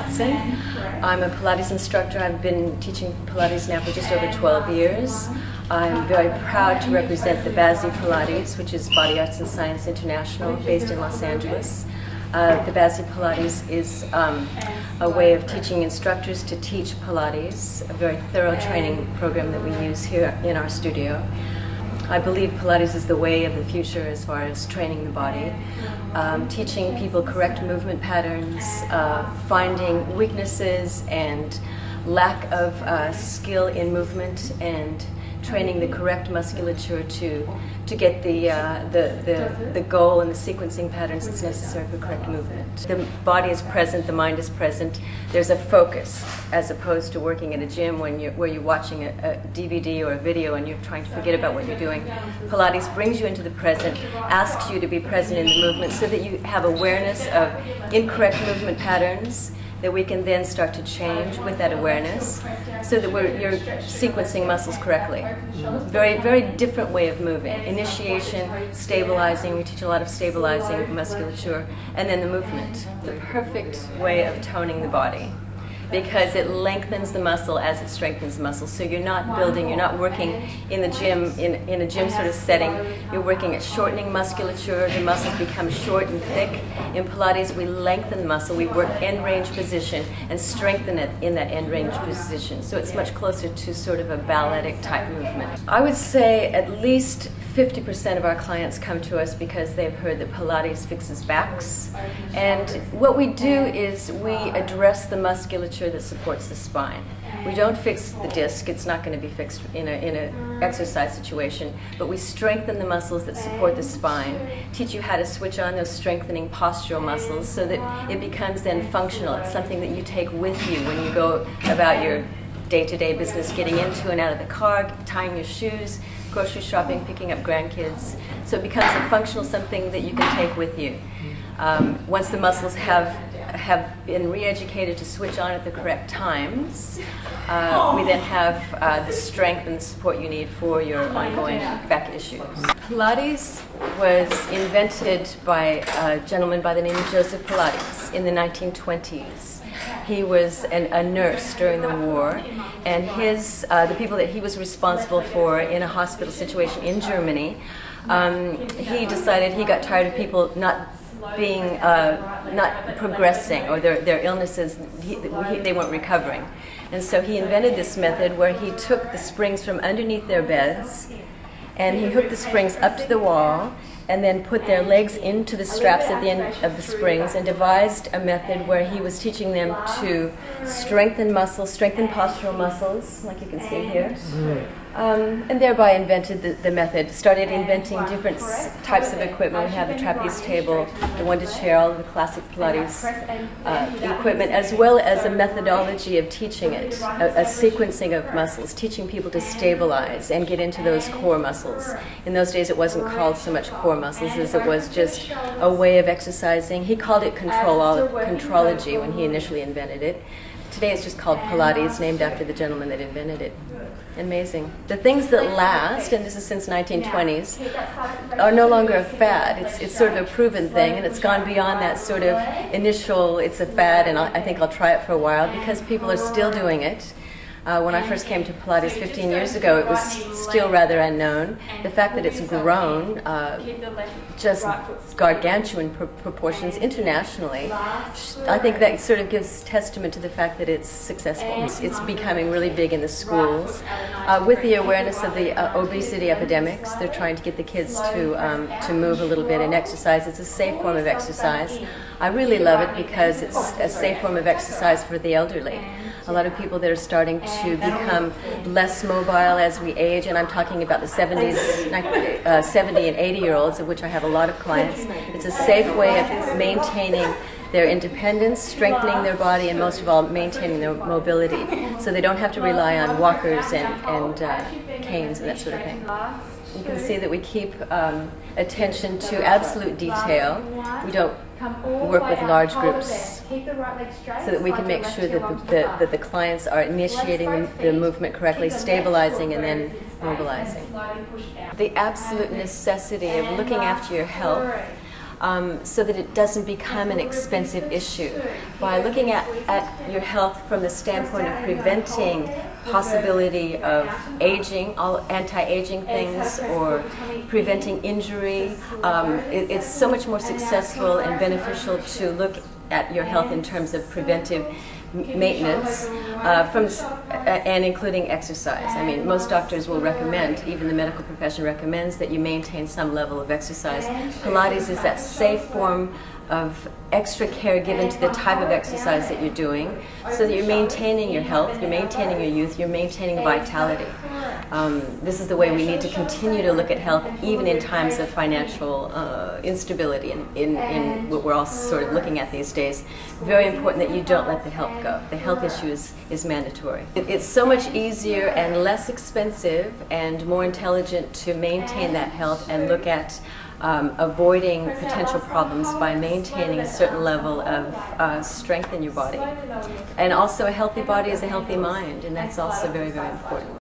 Watson. I'm a Pilates instructor. I've been teaching Pilates now for just over 12 years. I'm very proud to represent the BASI Pilates, which is Body Arts and Science International, based in Los Angeles. The BASI Pilates is a way of teaching instructors to teach Pilates, a very thorough training program that we use here in our studio. I believe Pilates is the way of the future as far as training the body, teaching people correct movement patterns, finding weaknesses and lack of skill in movement, and training the correct musculature to get the goal and the sequencing patterns that's necessary for correct movement. The body is present, the mind is present. There's a focus, as opposed to working in a gym where you're watching a DVD or a video and you're trying to forget about what you're doing. Pilates brings you into the present, asks you to be present in the movement so that you have awareness of incorrect movement patterns that we can then start to change with that awareness, so that you're sequencing muscles correctly. Very, very different way of moving. Initiation, stabilizing, we teach a lot of stabilizing musculature, and then the movement. The perfect way of toning the body, because it lengthens the muscle as it strengthens the muscle. So you're not building, you're not working in the gym, in a gym sort of setting. You're working at shortening musculature. The muscles become short and thick. In Pilates, we lengthen the muscle. We work end range position and strengthen it in that end range position. So it's much closer to sort of a balletic type movement. I would say at least 50% of our clients come to us because they've heard that Pilates fixes backs. And what we do is we address the musculature that supports the spine. We don't fix the disc. It's not going to be fixed in an exercise situation, but we strengthen the muscles that support the spine, teach you how to switch on those strengthening postural muscles so that it becomes then functional. It's something that you take with you when you go about your day-to-day business, getting into and out of the car, tying your shoes, grocery shopping, picking up grandkids. So it becomes a functional something that you can take with you. Once the muscles have been re-educated to switch on at the correct times, we then have the strength and the support you need for your ongoing back issues. Pilates was invented by a gentleman by the name of Joseph Pilates in the 1920s. He was a nurse during the war, and the people that he was responsible for in a hospital situation in Germany, he decided he got tired of people not progressing, or their illnesses, they weren't recovering. And so he invented this method where he took the springs from underneath their beds and he hooked the springs up to the wall and then put their legs into the straps at the end of the springs, and devised a method where he was teaching them to strengthen muscles, strengthen postural muscles, like you can see here. And thereby invented the method, started inventing different types of equipment. We have the trapeze table, the one-to-chair, all of the classic Pilates equipment, as well as a methodology of teaching it, a sequencing of muscles, teaching people to stabilize and get into those core muscles. In those days it wasn't called so much core muscles as it was just a way of exercising. He called it contrology when he initially invented it. Today it's just called Pilates, named after the gentleman that invented it. Amazing. The things that last, and this is since 1920s, are no longer a fad. It's sort of a proven thing, and it's gone beyond that sort of initial, it's a fad and I think I'll try it for a while, because people are still doing it. When I first came to Pilates 15 years ago, it was still rather unknown. The fact that it's grown just gargantuan proportions internationally, I think that sort of gives testament to the fact that it's successful. It's becoming really big in the schools. With the awareness of the obesity epidemics, they're trying to get the kids to move a little bit and exercise. It's a safe form of exercise. I really love it because it's a safe form of exercise for the elderly. A lot of people that are starting to become less mobile as we age, and I'm talking about the 70 and 80-year-olds, of which I have a lot of clients. It's a safe way of maintaining their independence, strengthening their body, and most of all, maintaining their mobility, so they don't have to rely on walkers and canes and that sort of thing. You can see that we keep attention to absolute detail. We don't work with large groups, so that we can make sure that the clients are initiating the movement correctly, stabilizing and then mobilizing. The absolute necessity of looking after your health so that it doesn't become an expensive issue. By looking at your health from the standpoint of preventing possibility of aging, all anti-aging things, or preventing injury, it's so much more successful and beneficial to look at your health in terms of preventive maintenance, and including exercise. I mean, most doctors will recommend, even the medical profession recommends, that you maintain some level of exercise. Pilates is that safe form of extra care given to the type of exercise that you're doing, so that you're maintaining your health, you're maintaining your youth, you're maintaining vitality. This is the way we need to continue to look at health, even in times of financial instability, in what we're all sort of looking at these days. Very important that you don't let the health go. The health issue is mandatory. It's so much easier and less expensive and more intelligent to maintain that health and look at avoiding potential problems by maintaining a certain level of strength in your body. And also, a healthy body is a healthy mind, and that's also very, very important.